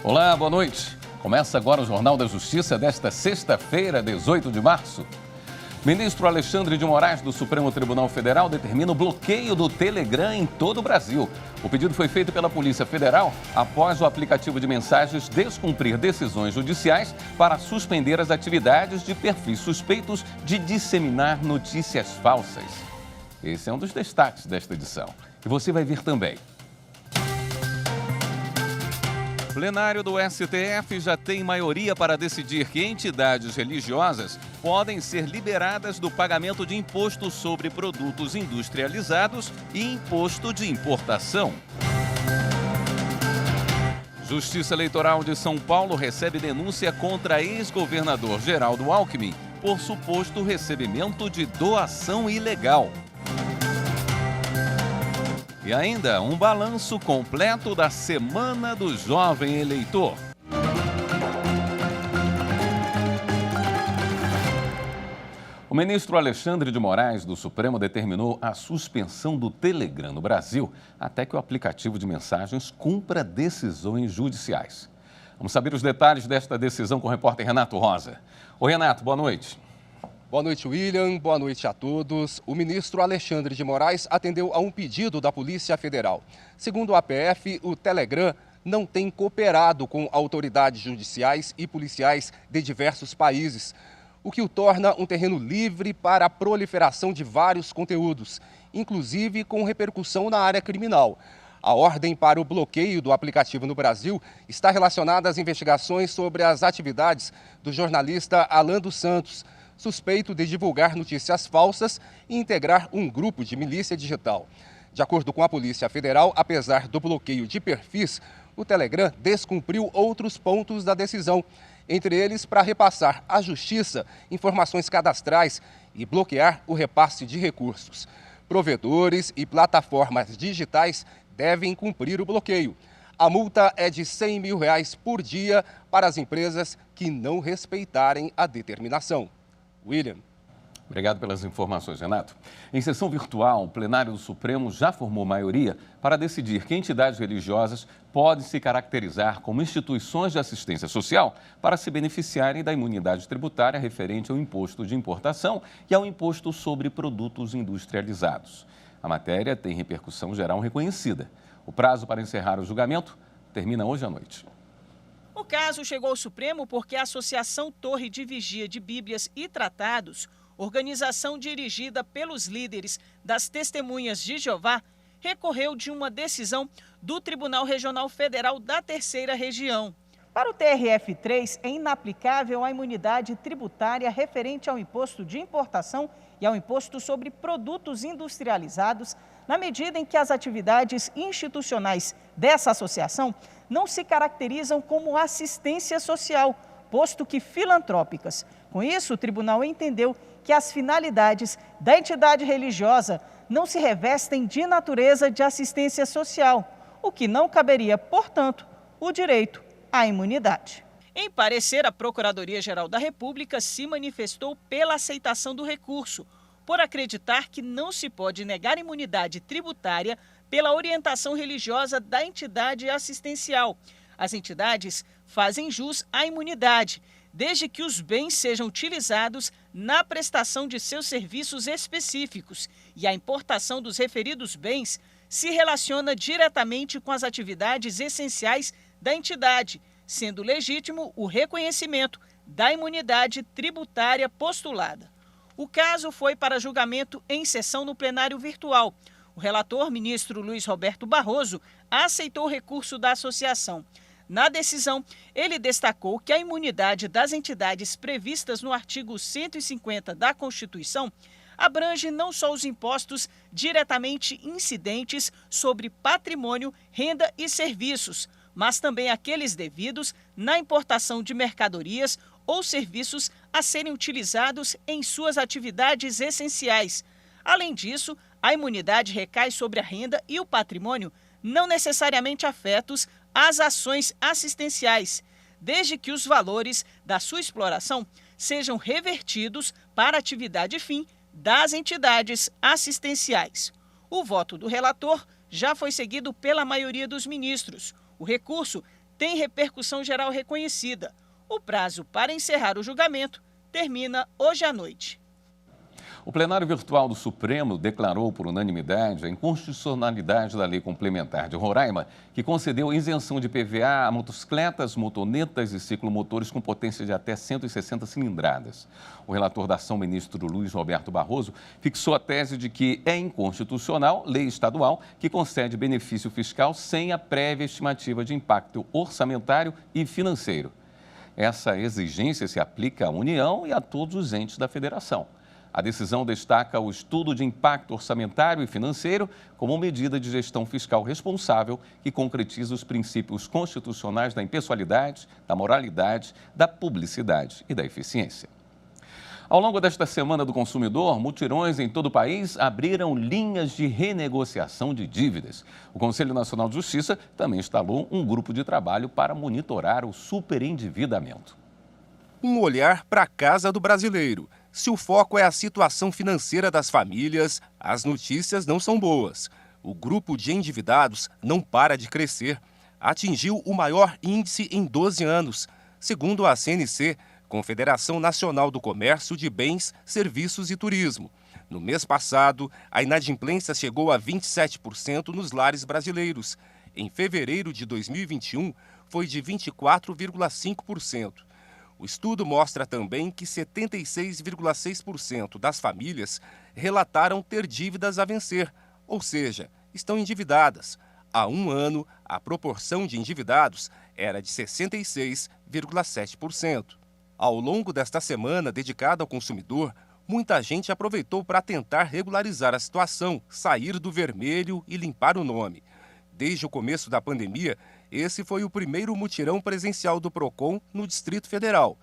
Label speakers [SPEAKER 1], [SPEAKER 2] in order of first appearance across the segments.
[SPEAKER 1] Olá, boa noite. Começa agora o Jornal da Justiça desta sexta-feira, 18 de março. Ministro Alexandre de Moraes, do Supremo Tribunal Federal, determina o bloqueio do Telegram em todo o Brasil. O pedido foi feito pela Polícia Federal após o aplicativo de mensagens descumprir decisões judiciais para suspender as atividades de perfis suspeitos de disseminar notícias falsas. Esse é um dos destaques desta edição. E você vai ver também. O plenário do STF já tem maioria para decidir que entidades religiosas podem ser liberadas do pagamento de imposto sobre produtos industrializados e imposto de importação. Justiça Eleitoral de São Paulo recebe denúncia contra ex-governador Geraldo Alckmin por suposto recebimento de doação ilegal. E ainda um balanço completo da Semana do Jovem Eleitor. O ministro Alexandre de Moraes, do Supremo, determinou a suspensão do Telegram no Brasil até que o aplicativo de mensagens cumpra decisões judiciais. Vamos saber os detalhes desta decisão com o repórter Renato Rosa. Oi, Renato, boa noite.
[SPEAKER 2] Boa noite, William. Boa noite a todos. O ministro Alexandre de Moraes atendeu a um pedido da Polícia Federal. Segundo a PF, o Telegram não tem cooperado com autoridades judiciais e policiais de diversos países, o que o torna um terreno livre para a proliferação de vários conteúdos, inclusive com repercussão na área criminal. A ordem para o bloqueio do aplicativo no Brasil está relacionada às investigações sobre as atividades do jornalista Alan dos Santos, suspeito de divulgar notícias falsas e integrar um grupo de milícia digital. De acordo com a Polícia Federal, apesar do bloqueio de perfis, o Telegram descumpriu outros pontos da decisão, entre eles para repassar à Justiça informações cadastrais e bloquear o repasse de recursos. Provedores e plataformas digitais devem cumprir o bloqueio. A multa é de R$100 mil por dia para as empresas que não respeitarem a determinação. William.
[SPEAKER 1] Obrigado pelas informações, Renato. Em sessão virtual, o plenário do Supremo já formou maioria para decidir que entidades religiosas podem se caracterizar como instituições de assistência social para se beneficiarem da imunidade tributária referente ao imposto de importação e ao imposto sobre produtos industrializados. A matéria tem repercussão geral reconhecida. O prazo para encerrar o julgamento termina hoje à noite.
[SPEAKER 3] O caso chegou ao Supremo porque a Associação Torre de Vigia de Bíblias e Tratados, organização dirigida pelos líderes das Testemunhas de Jeová, recorreu de uma decisão do Tribunal Regional Federal da Terceira Região. Para o TRF3, é inaplicável a imunidade tributária referente ao imposto de importação e ao imposto sobre produtos industrializados, na medida em que as atividades institucionais dessa associação não se caracterizam como assistência social, posto que filantrópicas. Com isso, o tribunal entendeu que as finalidades da entidade religiosa não se revestem de natureza de assistência social, o que não caberia, portanto, o direito à imunidade. Em parecer, a Procuradoria-Geral da República se manifestou pela aceitação do recurso, por acreditar que não se pode negar imunidade tributária pela orientação religiosa da entidade assistencial. As entidades fazem jus à imunidade, desde que os bens sejam utilizados na prestação de seus serviços específicos e a importação dos referidos bens se relaciona diretamente com as atividades essenciais da entidade, sendo legítimo o reconhecimento da imunidade tributária postulada. O caso foi para julgamento em sessão no plenário virtual. O relator, ministro Luiz Roberto Barroso, aceitou o recurso da associação. Na decisão, ele destacou que a imunidade das entidades previstas no artigo 150 da Constituição abrange não só os impostos diretamente incidentes sobre patrimônio, renda e serviços, mas também aqueles devidos na importação de mercadorias ou serviços a serem utilizados em suas atividades essenciais. Além disso, a imunidade recai sobre a renda e o patrimônio não necessariamente afetos às ações assistenciais, desde que os valores da sua exploração sejam revertidos para a atividade fim das entidades assistenciais. O voto do relator já foi seguido pela maioria dos ministros. O recurso tem repercussão geral reconhecida. O prazo para encerrar o julgamento termina hoje à noite.
[SPEAKER 1] O plenário virtual do Supremo declarou por unanimidade a inconstitucionalidade da Lei Complementar de Roraima, que concedeu isenção de PVA a motocicletas, motonetas e ciclomotores com potência de até 160 cilindradas. O relator da ação, ministro Luiz Roberto Barroso, fixou a tese de que é inconstitucional lei estadual que concede benefício fiscal sem a prévia estimativa de impacto orçamentário e financeiro. Essa exigência se aplica à União e a todos os entes da federação. A decisão destaca o estudo de impacto orçamentário e financeiro como medida de gestão fiscal responsável que concretiza os princípios constitucionais da impessoalidade, da moralidade, da publicidade e da eficiência. Ao longo desta Semana do Consumidor, mutirões em todo o país abriram linhas de renegociação de dívidas. O Conselho Nacional de Justiça também instalou um grupo de trabalho para monitorar o superendividamento.
[SPEAKER 2] Um olhar para a casa do brasileiro. Se o foco é a situação financeira das famílias, as notícias não são boas. O grupo de endividados não para de crescer. Atingiu o maior índice em 12 anos, segundo a CNC, Confederação Nacional do Comércio de Bens, Serviços e Turismo. No mês passado, a inadimplência chegou a 27% nos lares brasileiros. Em fevereiro de 2021, foi de 24,5%. O estudo mostra também que 76,6% das famílias relataram ter dívidas a vencer, ou seja, estão endividadas. Há um ano, a proporção de endividados era de 66,7%. Ao longo desta semana dedicada ao consumidor, muita gente aproveitou para tentar regularizar a situação, sair do vermelho e limpar o nome. Desde o começo da pandemia, esse foi o primeiro mutirão presencial do PROCON no Distrito Federal.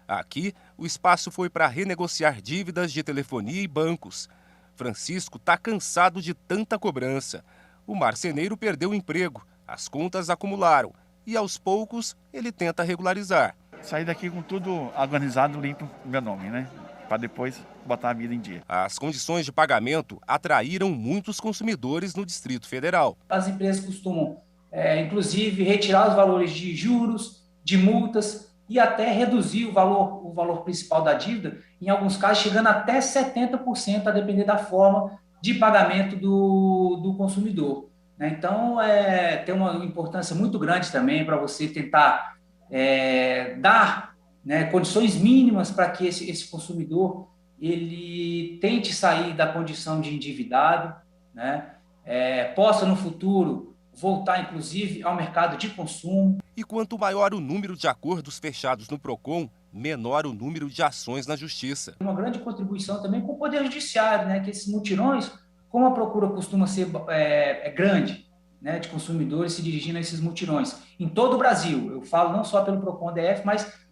[SPEAKER 2] Aqui, o espaço foi para renegociar dívidas de telefonia e bancos. Francisco está cansado de tanta cobrança. O marceneiro perdeu o emprego, as contas acumularam e, aos poucos, ele tenta regularizar.
[SPEAKER 4] Sair daqui com tudo organizado, limpo meu nome, né? Para depois botar a vida em dia.
[SPEAKER 2] As condições de pagamento atraíram muitos consumidores no Distrito Federal.
[SPEAKER 5] As empresas costumam, inclusive, retirar os valores de juros, de multas e até reduzir o valor principal da dívida, em alguns casos chegando até 70%, a depender da forma de pagamento do consumidor. Então, tem uma importância muito grande também para você tentar dar condições mínimas para que esse consumidor ele tente sair da condição de endividado, possa no futuro voltar, inclusive, ao mercado de consumo.
[SPEAKER 2] E quanto maior o número de acordos fechados no PROCON, menor o número de ações na Justiça.
[SPEAKER 5] Uma grande contribuição também com o Poder Judiciário, que esses mutirões, como a procura costuma ser grande, de consumidores se dirigindo a esses mutirões, em todo o Brasil, eu falo não só pelo PROCON DF, mas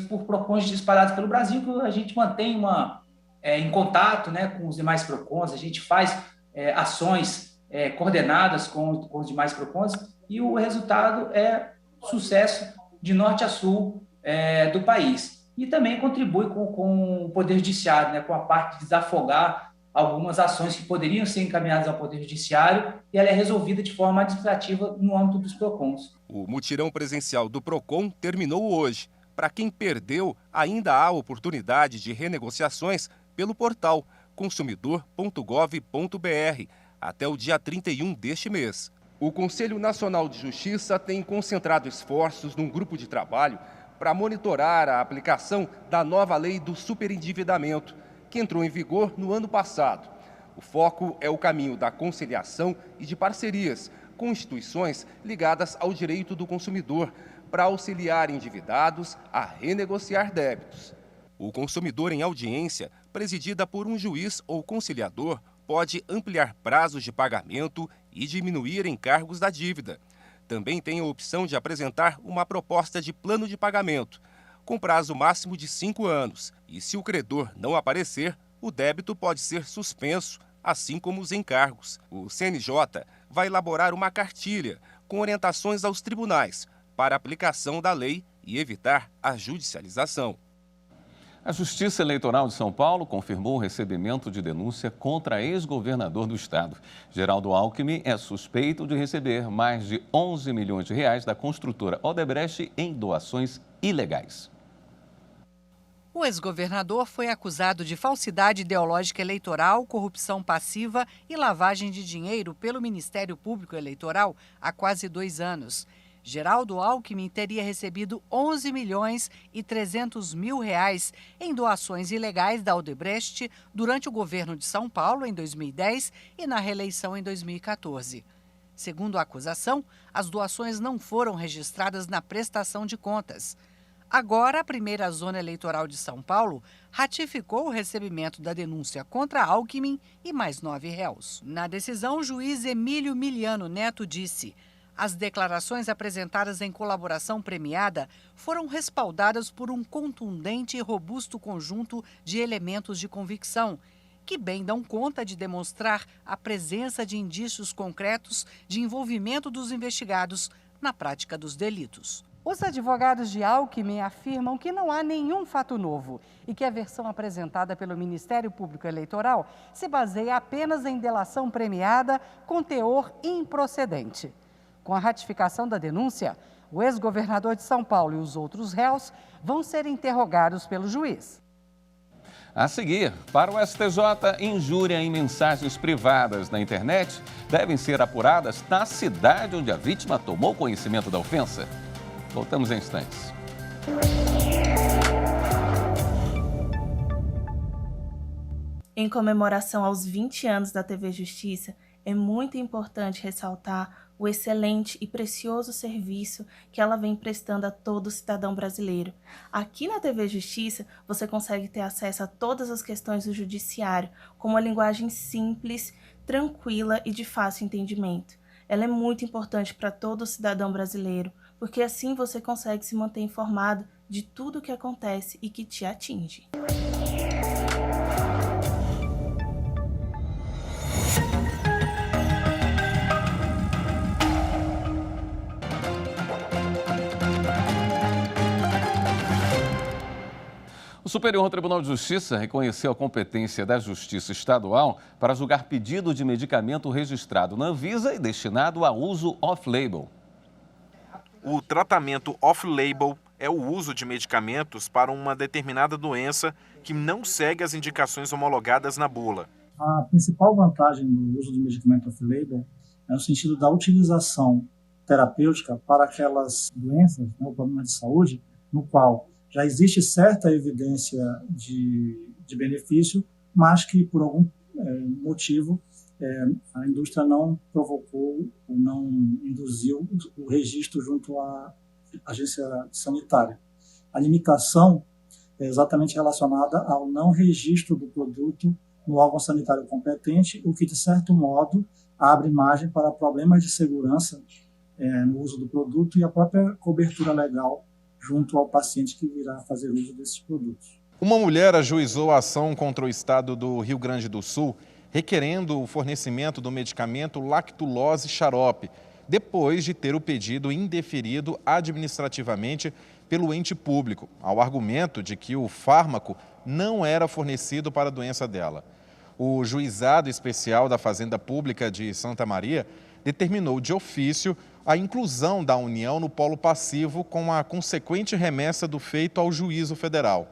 [SPEAKER 5] por PROCONs espalhados pelo Brasil, que a gente mantém em contato com os demais PROCONs, a gente faz ações coordenadas com os demais PROCONs, e o resultado é sucesso de norte a sul do país. E também contribui com o Poder Judiciário, com a parte de desafogar algumas ações que poderiam ser encaminhadas ao Poder Judiciário, e ela é resolvida de forma administrativa no âmbito dos PROCONs.
[SPEAKER 2] O mutirão presencial do PROCON terminou hoje. Para quem perdeu, ainda há oportunidade de renegociações pelo portal consumidor.gov.br até o dia 31 deste mês. O Conselho Nacional de Justiça tem concentrado esforços num grupo de trabalho para monitorar a aplicação da nova lei do superendividamento, que entrou em vigor no ano passado. O foco é o caminho da conciliação e de parcerias com instituições ligadas ao direito do consumidor para auxiliar endividados a renegociar débitos. O consumidor em audiência, presidida por um juiz ou conciliador, pode ampliar prazos de pagamento e diminuir encargos da dívida. Também tem a opção de apresentar uma proposta de plano de pagamento, com prazo máximo de 5 anos. E se o credor não aparecer, o débito pode ser suspenso, assim como os encargos. O CNJ vai elaborar uma cartilha com orientações aos tribunais para a aplicação da lei e evitar a judicialização.
[SPEAKER 1] A Justiça Eleitoral de São Paulo confirmou o recebimento de denúncia contra ex-governador do estado. Geraldo Alckmin é suspeito de receber mais de 11 milhões de reais da construtora Odebrecht em doações ilegais.
[SPEAKER 6] O ex-governador foi acusado de falsidade ideológica eleitoral, corrupção passiva e lavagem de dinheiro pelo Ministério Público Eleitoral há quase 2 anos. Geraldo Alckmin teria recebido 11 milhões e 300 mil reais em doações ilegais da Odebrecht durante o governo de São Paulo em 2010 e na reeleição em 2014. Segundo a acusação, as doações não foram registradas na prestação de contas. Agora, a primeira zona eleitoral de São Paulo ratificou o recebimento da denúncia contra Alckmin e mais 9 réus. Na decisão, o juiz Emílio Miliano Neto disse: as declarações apresentadas em colaboração premiada foram respaldadas por um contundente e robusto conjunto de elementos de convicção, que bem dão conta de demonstrar a presença de indícios concretos de envolvimento dos investigados na prática dos delitos. Os advogados de Alckmin afirmam que não há nenhum fato novo e que a versão apresentada pelo Ministério Público Eleitoral se baseia apenas em delação premiada com teor improcedente. Com a ratificação da denúncia, o ex-governador de São Paulo e os outros réus vão ser interrogados pelo juiz.
[SPEAKER 1] A seguir, para o STJ, injúria em mensagens privadas na internet devem ser apuradas na cidade onde a vítima tomou conhecimento da ofensa. Voltamos em instantes.
[SPEAKER 7] Em comemoração aos 20 anos da TV Justiça, é muito importante ressaltar o excelente e precioso serviço que ela vem prestando a todo cidadão brasileiro. Aqui na TV Justiça, você consegue ter acesso a todas as questões do judiciário, com uma linguagem simples, tranquila e de fácil entendimento. Ela é muito importante para todo cidadão brasileiro, porque assim você consegue se manter informado de tudo o que acontece e que te atinge.
[SPEAKER 1] O Superior Tribunal de Justiça reconheceu a competência da Justiça Estadual para julgar pedido de medicamento registrado na Anvisa e destinado a uso off-label.
[SPEAKER 8] O tratamento off-label é o uso de medicamentos para uma determinada doença que não segue as indicações homologadas na bula.
[SPEAKER 9] A principal vantagem do uso do medicamento off-label é no sentido da utilização terapêutica para aquelas doenças, ou problemas de saúde, no qual já existe certa evidência de benefício, mas que por algum motivo a indústria não provocou ou não induziu o registro junto à agência sanitária. A limitação é exatamente relacionada ao não registro do produto no órgão sanitário competente, o que, de certo modo, abre margem para problemas de segurança no uso do produto e a própria cobertura legal junto ao paciente que virá fazer uso desses produtos.
[SPEAKER 8] Uma mulher ajuizou a ação contra o estado do Rio Grande do Sul, requerendo o fornecimento do medicamento lactulose xarope, depois de ter o pedido indeferido administrativamente pelo ente público, ao argumento de que o fármaco não era fornecido para a doença dela. O Juizado Especial da Fazenda Pública de Santa Maria determinou de ofício a inclusão da União no polo passivo com a consequente remessa do feito ao juízo federal.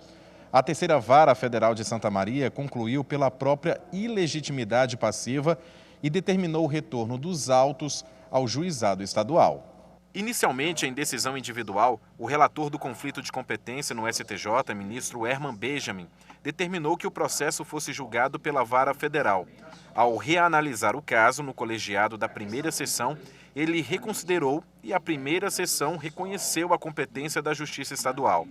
[SPEAKER 8] A terceira vara federal de Santa Maria concluiu pela própria ilegitimidade passiva e determinou o retorno dos autos ao juizado estadual. Inicialmente, em decisão individual, o relator do conflito de competência no STJ, ministro Herman Benjamin, determinou que o processo fosse julgado pela vara federal. Ao reanalisar o caso no colegiado da primeira sessão, ele reconsiderou e a primeira sessão reconheceu a competência da Justiça Estadual.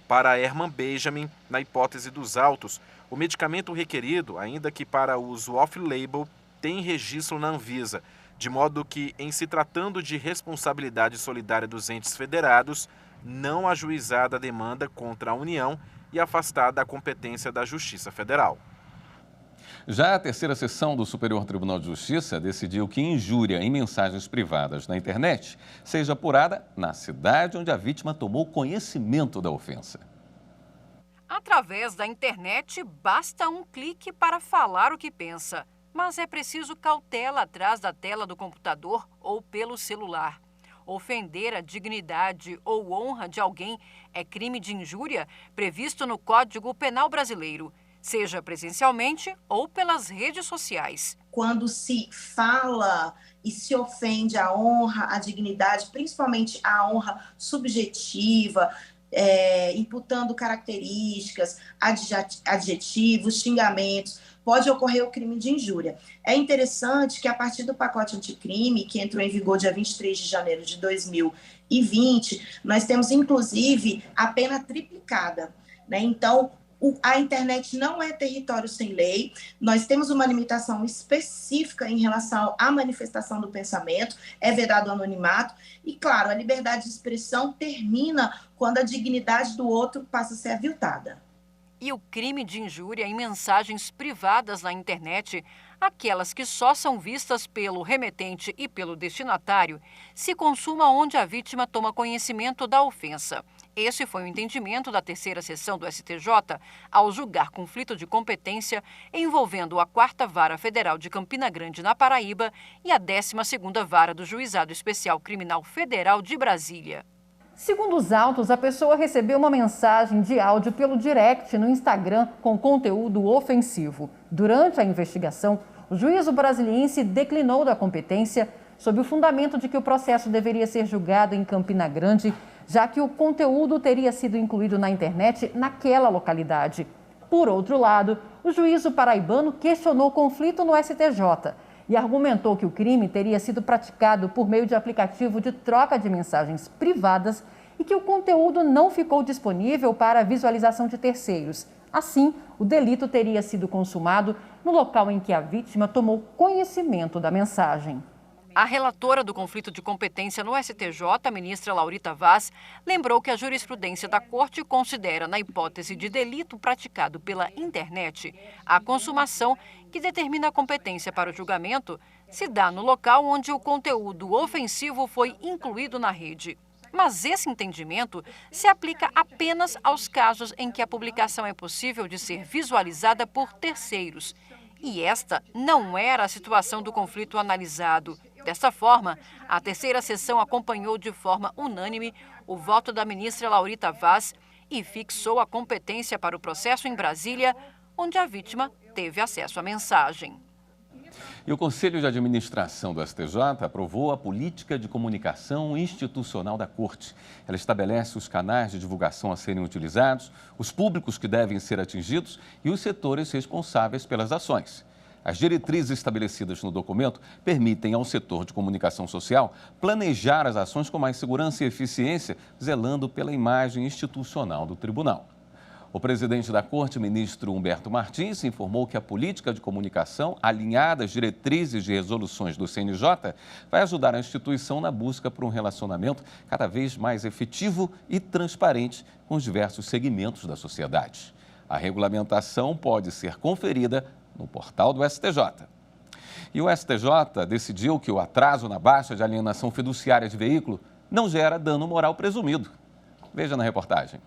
[SPEAKER 8] Para Herman Benjamin, na hipótese dos autos, o medicamento requerido, ainda que para uso off-label, tem registro na Anvisa, de modo que, em se tratando de responsabilidade solidária dos entes federados, não ajuizada a demanda contra a União e afastada a competência da Justiça Federal.
[SPEAKER 1] Já a terceira sessão do Superior Tribunal de Justiça decidiu que injúria em mensagens privadas na internet seja apurada na cidade onde a vítima tomou conhecimento da ofensa.
[SPEAKER 6] Através da internet, basta um clique para falar o que pensa. Mas é preciso cautela atrás da tela do computador ou pelo celular. Ofender a dignidade ou honra de alguém é crime de injúria previsto no Código Penal Brasileiro, seja presencialmente ou pelas redes sociais.
[SPEAKER 10] Quando se fala e se ofende a honra, a dignidade, principalmente a honra subjetiva, imputando características, adjetivos, xingamentos, pode ocorrer o crime de injúria. É interessante que a partir do pacote anticrime, que entrou em vigor dia 23 de janeiro de 2020, nós temos inclusive a pena triplicada, né? Então, a internet não é território sem lei, nós temos uma limitação específica em relação à manifestação do pensamento, é vedado o anonimato, e claro, a liberdade de expressão termina quando a dignidade do outro passa a ser aviltada.
[SPEAKER 6] E o crime de injúria em mensagens privadas na internet, aquelas que só são vistas pelo remetente e pelo destinatário, se consuma onde a vítima toma conhecimento da ofensa. Esse foi o entendimento da terceira sessão do STJ ao julgar conflito de competência envolvendo a 4ª Vara Federal de Campina Grande, na Paraíba, e a 12ª Vara do Juizado Especial Criminal Federal de Brasília.
[SPEAKER 11] Segundo os autos, a pessoa recebeu uma mensagem de áudio pelo direct no Instagram com conteúdo ofensivo. Durante a investigação, o juízo brasiliense declinou da competência sob o fundamento de que o processo deveria ser julgado em Campina Grande, já que o conteúdo teria sido incluído na internet naquela localidade. Por outro lado, o juízo paraibano questionou o conflito no STJ e argumentou que o crime teria sido praticado por meio de aplicativo de troca de mensagens privadas e que o conteúdo não ficou disponível para visualização de terceiros. Assim, o delito teria sido consumado no local em que a vítima tomou conhecimento da mensagem.
[SPEAKER 6] A relatora do conflito de competência no STJ, a ministra Laurita Vaz, lembrou que a jurisprudência da Corte considera, na hipótese de delito praticado pela internet, a consumação que determina a competência para o julgamento se dá no local onde o conteúdo ofensivo foi incluído na rede. Mas esse entendimento se aplica apenas aos casos em que a publicação é possível de ser visualizada por terceiros. E esta não era a situação do conflito analisado. Dessa forma, a terceira sessão acompanhou de forma unânime o voto da ministra Laurita Vaz e fixou a competência para o processo em Brasília, onde a vítima teve acesso à mensagem.
[SPEAKER 1] E o Conselho de Administração do STJ aprovou a política de comunicação institucional da Corte. Ela estabelece os canais de divulgação a serem utilizados, os públicos que devem ser atingidos e os setores responsáveis pelas ações. As diretrizes estabelecidas no documento permitem ao setor de comunicação social planejar as ações com mais segurança e eficiência, zelando pela imagem institucional do tribunal. O presidente da Corte, ministro Humberto Martins, informou que a política de comunicação, alinhada às diretrizes de resoluções do CNJ, vai ajudar a instituição na busca por um relacionamento cada vez mais efetivo e transparente com os diversos segmentos da sociedade. A regulamentação pode ser conferida no portal do STJ. E o STJ decidiu que o atraso na baixa de alienação fiduciária de veículo não gera dano moral presumido. Veja na reportagem.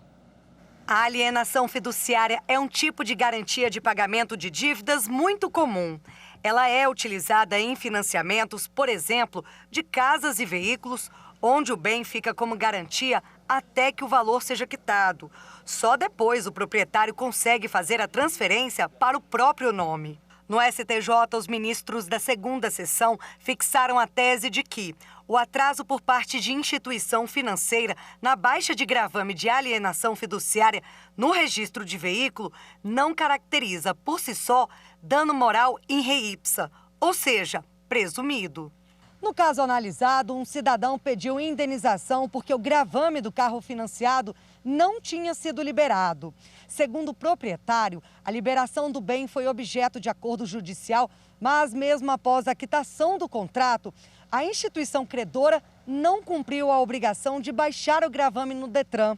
[SPEAKER 12] A alienação fiduciária é um tipo de garantia de pagamento de dívidas muito comum. Ela é utilizada em financiamentos, por exemplo, de casas e veículos, onde o bem fica como garantia até que o valor seja quitado. Só depois o proprietário consegue fazer a transferência para o próprio nome. No STJ, os ministros da segunda sessão fixaram a tese de que o atraso por parte de instituição financeira na baixa de gravame de alienação fiduciária no registro de veículo não caracteriza, por si só, dano moral in re ipsa, ou seja, presumido.
[SPEAKER 13] No caso analisado, um cidadão pediu indenização porque o gravame do carro financiado não tinha sido liberado. Segundo o proprietário, a liberação do bem foi objeto de acordo judicial, mas mesmo após a quitação do contrato, a instituição credora não cumpriu a obrigação de baixar o gravame no Detran.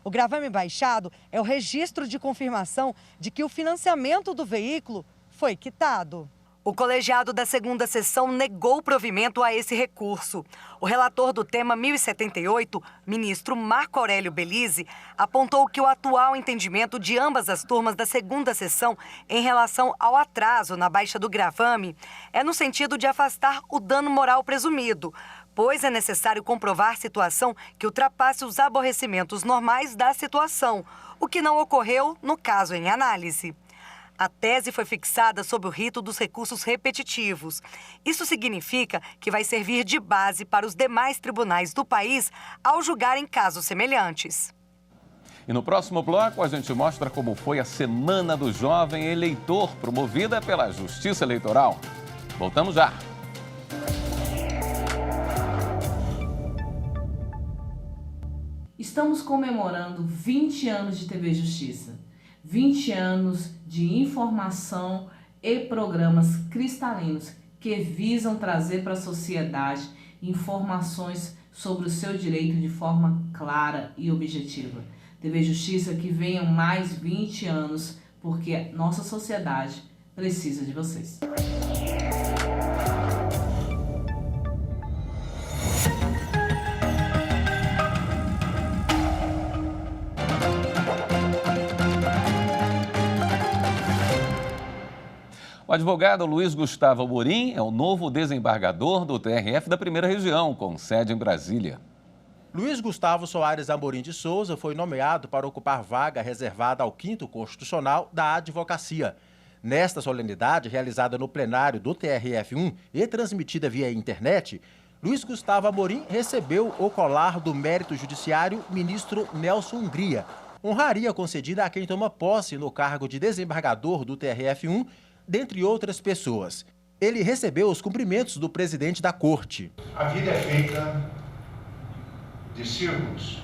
[SPEAKER 13] O gravame baixado é o registro de confirmação de que o financiamento do veículo foi quitado.
[SPEAKER 12] O colegiado da segunda sessão negou provimento a esse recurso. O relator do tema 1078, ministro Marco Aurélio Belize, apontou que o atual entendimento de ambas as turmas da segunda sessão em relação ao atraso na baixa do gravame é no sentido de afastar o dano moral presumido, pois é necessário comprovar situação que ultrapasse os aborrecimentos normais da situação, o que não ocorreu no caso em análise. A tese foi fixada sob o rito dos recursos repetitivos. Isso significa que vai servir de base para os demais tribunais do país ao julgarem casos semelhantes.
[SPEAKER 1] E no próximo bloco a gente mostra como foi a Semana do Jovem Eleitor, promovida pela Justiça Eleitoral. Voltamos já.
[SPEAKER 14] Estamos comemorando 20 anos de TV Justiça. 20 anos de informação e programas cristalinos que visam trazer para a sociedade informações sobre o seu direito de forma clara e objetiva. TV Justiça que venham mais 20 anos, porque nossa sociedade precisa de vocês.
[SPEAKER 1] O advogado Luiz Gustavo Amorim é o novo desembargador do TRF da Primeira Região, com sede em Brasília.
[SPEAKER 15] Luiz Gustavo Soares Amorim de Souza foi nomeado para ocupar vaga reservada ao 5º Constitucional da Advocacia. Nesta solenidade, realizada no plenário do TRF1 e transmitida via internet, Luiz Gustavo Amorim recebeu o colar do Mérito Judiciário ministro Nelson Hungria, honraria concedida a quem toma posse no cargo de desembargador do TRF1, dentre outras pessoas. Ele recebeu os cumprimentos do presidente da corte.
[SPEAKER 16] A vida é feita de círculos.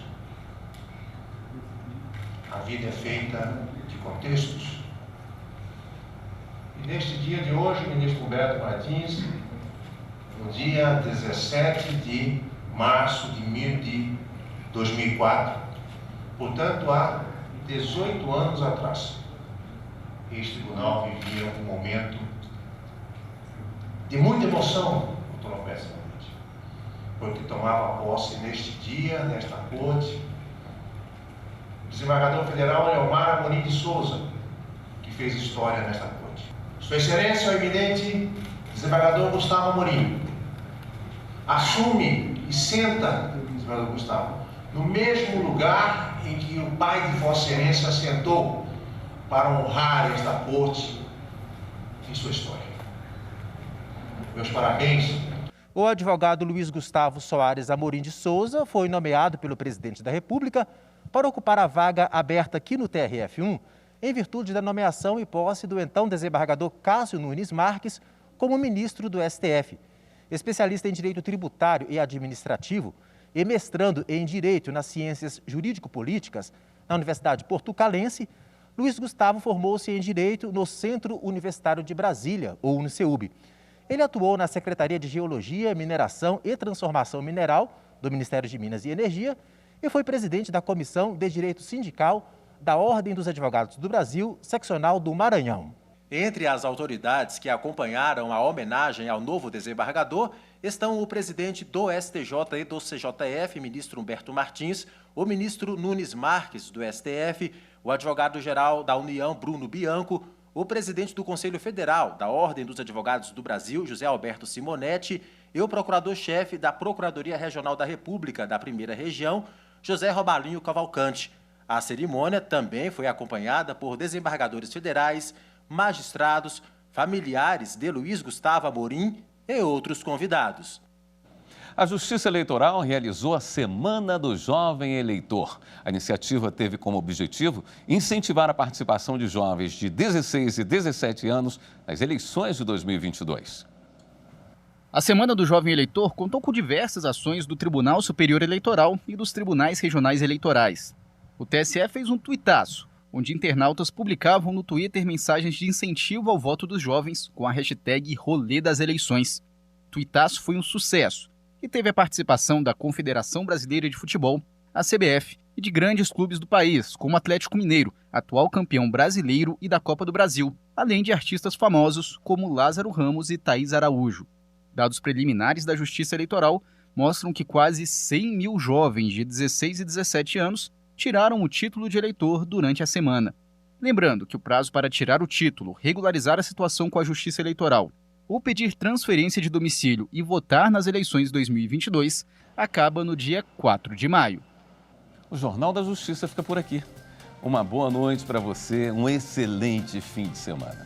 [SPEAKER 16] A vida é feita de contextos. E neste dia de hoje, o ministro Humberto Martins, no dia 17 de março de 2004, portanto, há 18 anos atrás, este tribunal vivia um momento de muita emoção, doutor Lopes, porque tomava posse neste dia, nesta corte, o desembargador federal Leomar Amorim de Souza, que fez história nesta corte. Sua Excelência, o eminente desembargador Gustavo Amorim, assume e senta, desembargador Gustavo, no mesmo lugar em que o pai de Vossa Excelência sentou para honrar esta corte em sua história. Meus parabéns.
[SPEAKER 15] O advogado Luiz Gustavo Soares Amorim de Souza foi nomeado pelo presidente da República para ocupar a vaga aberta aqui no TRF1, em virtude da nomeação e posse do então desembargador Cássio Nunes Marques como ministro do STF. Especialista em direito tributário e administrativo e mestrando em direito nas ciências jurídico-políticas na Universidade Portucalense, Luiz Gustavo formou-se em Direito no Centro Universitário de Brasília, ou UniCeub. Ele atuou na Secretaria de Geologia, Mineração e Transformação Mineral do Ministério de Minas e Energia e foi presidente da Comissão de Direito Sindical da Ordem dos Advogados do Brasil, seccional do Maranhão. Entre as autoridades que acompanharam a homenagem ao novo desembargador estão o presidente do STJ e do CJF, ministro Humberto Martins, o ministro Nunes Marques, do STF, o advogado-geral da União, Bruno Bianco, o presidente do Conselho Federal da Ordem dos Advogados do Brasil, José Alberto Simonetti, e o procurador-chefe da Procuradoria Regional da República da Primeira Região, José Robalinho Cavalcante. A cerimônia também foi acompanhada por desembargadores federais, magistrados, familiares de Luiz Gustavo Amorim e outros convidados.
[SPEAKER 1] A Justiça Eleitoral realizou a Semana do Jovem Eleitor. A iniciativa teve como objetivo incentivar a participação de jovens de 16 e 17 anos nas eleições de 2022.
[SPEAKER 17] A Semana do Jovem Eleitor contou com diversas ações do Tribunal Superior Eleitoral e dos Tribunais Regionais Eleitorais. O TSE fez um tuitaço, onde internautas publicavam no Twitter mensagens de incentivo ao voto dos jovens com a hashtag Rolê das Eleições. O tuitaço foi um sucesso e teve a participação da Confederação Brasileira de Futebol, a CBF, e de grandes clubes do país, como o Atlético Mineiro, atual campeão brasileiro e da Copa do Brasil, além de artistas famosos como Lázaro Ramos e Thaís Araújo. Dados preliminares da Justiça Eleitoral mostram que quase 100 mil jovens de 16 e 17 anos tiraram o título de eleitor durante a semana. Lembrando que o prazo para tirar o título, regularizar a situação com a Justiça Eleitoral ou pedir transferência de domicílio e votar nas eleições 2022 acaba no dia 4 de maio.
[SPEAKER 1] O Jornal da Justiça fica por aqui. Uma boa noite para você, um excelente fim de semana.